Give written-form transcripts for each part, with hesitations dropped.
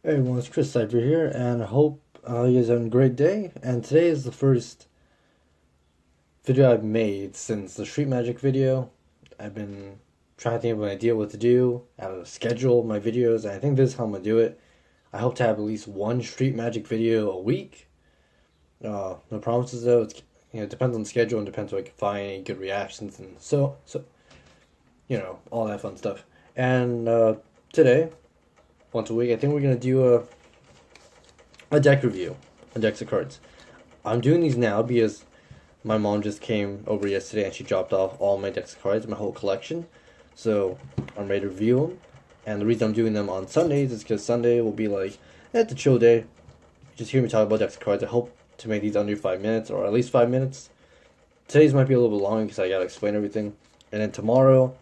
Hey everyone, it's Chris Cypher here, and I hope you guys are having a great day. And today is the first video I've made since the Street Magic video. I've been trying to think of an idea what to do, how to schedule my videos, and I think this is how I'm gonna do it. I hope to have at least one Street Magic video a week. No promises though. It depends on the schedule and depends if I can find any good reactions and so all that fun stuff. And today, once a week, I think we're gonna do a deck review, a decks of cards. I'm doing these now because my mom just came over yesterday and she dropped off all my decks of cards, my whole collection. So I'm ready to review them. And the reason I'm doing them on Sundays is because Sunday will be like, it's a chill day. Just hear me talk about decks of cards. I hope to make these under 5 minutes, or at least 5 minutes. Today's might be a little bit long because I gotta explain everything. And then tomorrow,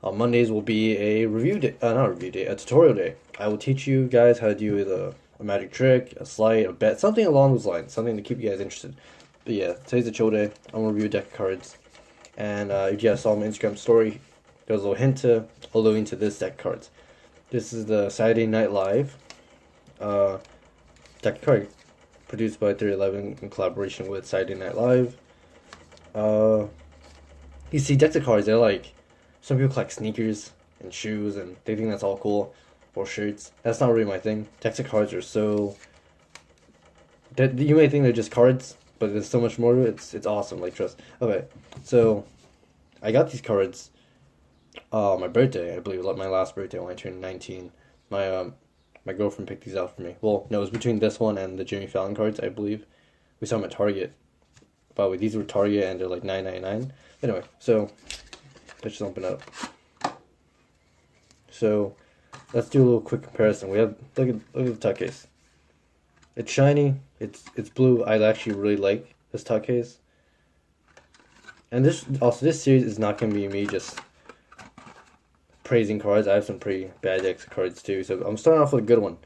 on Mondays, will be a review day, not a review day, a tutorial day. I will teach you guys how to do a magic trick, a sleight, a bet, something along those lines, something to keep you guys interested. But yeah, today's a chill day. I'm gonna review a deck of cards, and if you guys saw my Instagram story, there's a little hint to alluding to this deck of cards. This is the Saturday Night Live deck of cards, produced by Theory11 in collaboration with Saturday Night Live. You see, decks of cards, they're like, some people collect sneakers and shoes, and they think that's all cool, or shirts. That's not really my thing. Decks of cards are so... You may think they're just cards, but there's so much more to it. It's awesome, like, trust. Okay, so I got these cards my birthday, I believe, like my last birthday when I turned 19. My girlfriend picked these out for me. Well, no, it was between this one and the Jimmy Fallon cards, I believe. We saw them at Target. By the way, these were Target and they're like $9.99. Anyway, so let's just open it up. So let's do a little quick comparison. We have look at the tuck case. It's shiny. It's blue. I actually really like this tuck case. And this series is not gonna be me just praising cards. I have some pretty bad decks of cards too. So I'm starting off with a good one.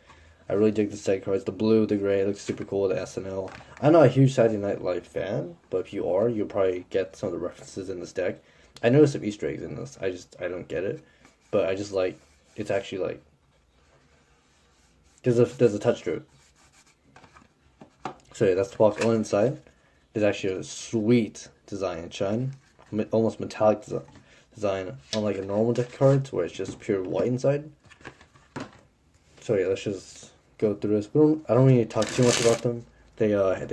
I really dig this deck of cards. The blue, the gray, it looks super cool. The SNL. I'm not a huge Saturday Night Live fan, but if you are, you'll probably get some of the references in this deck. I noticed some Easter eggs in this. I don't get it, but I just like, it's actually like, there's a touch to it. So yeah, that's the box. On inside, there's actually a sweet design and shine, almost metallic design, unlike a normal deck of cards where it's just pure white inside. So yeah, let's just go through this. I don't really need to talk too much about them. They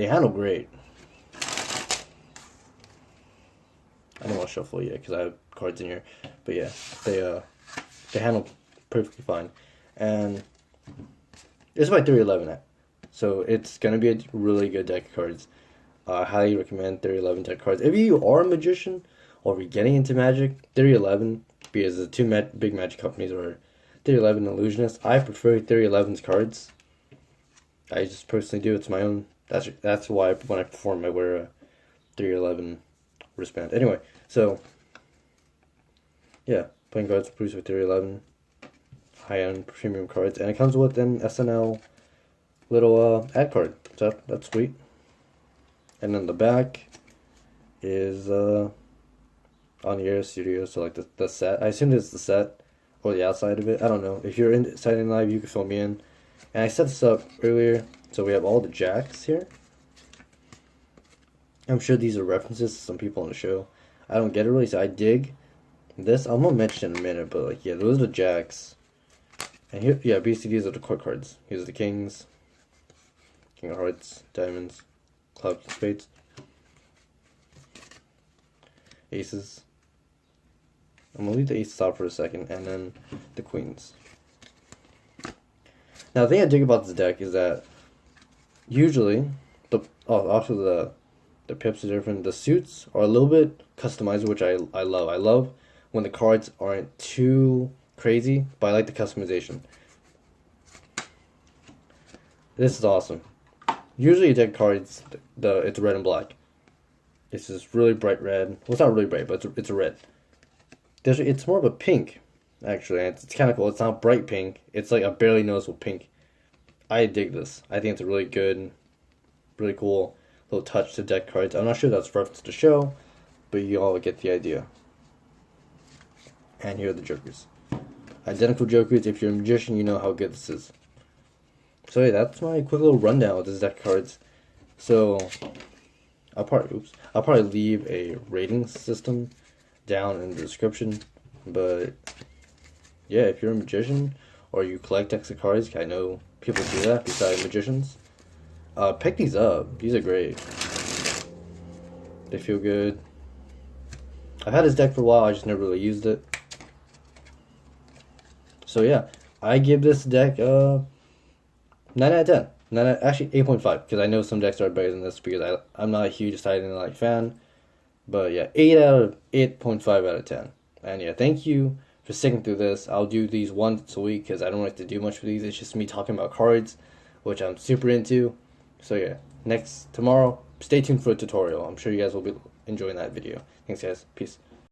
handle great. I don't want to shuffle yet because I have cards in here, but yeah, they handle perfectly fine, and it's by Theory11, so it's gonna be a really good deck of cards. I highly recommend Theory11 deck of cards. If you are a magician or if you're getting into magic, Theory11, because the two big magic companies are Theory11 and Illusionist. I prefer Theory11's cards. I just personally do. It's my own. That's why when I perform, I wear a Theory11 wristband. Anyway, so yeah, playing cards produced with Theory11, high-end premium cards, and it comes with an SNL little ad card. So that's sweet. And then the back is on the Air Studio, so like the set. I assume it's the set or the outside of it. I don't know. If you're in Saturday Night Live, you can fill me in. And I set this up earlier, so we have all the jacks here. I'm sure these are references to some people on the show. I don't get it really, so I dig this. I'm gonna mention in a minute, but like, yeah, those are the jacks. And here, yeah, basically these are the core cards. Here's the kings, king of hearts, diamonds, clubs, spades, aces. I'm gonna leave the aces out for a second, and then the queens. Now, the thing I dig about this deck is that usually the pips are different. The suits are a little bit customized, which I love. I love when the cards aren't too crazy, but I like the customization. This is awesome. Usually, deck cards, it's red and black. It's this really bright red. Well, it's not really bright, but it's a red. It's more of a pink, actually. And it's kind of cool. It's not bright pink. It's like a barely noticeable pink. I dig this. I think it's a really good, really cool little touch to deck cards. I'm not sure that's reference to the show, but you all get the idea. And here are the jokers. Identical jokers. If you're a magician, you know how good this is. So yeah, that's my quick little rundown of this deck of cards. So I'll probably leave a rating system down in the description. But yeah, if you're a magician or you collect decks of cards, I know people do that besides magicians. Pick these up. These are great. They feel good. I've had this deck for a while. I just never really used it. So yeah, I give this deck 9 out of 10. Actually 8.5, because I know some decks are better than this because I'm not a huge Silent Night fan. But yeah, 8.5 out of 10. And yeah, thank you for sticking through this. I'll do these once a week because I don't like to do much for these. It's just me talking about cards, which I'm super into. So yeah, tomorrow, stay tuned for a tutorial. I'm sure you guys will be enjoying that video. Thanks guys. Peace.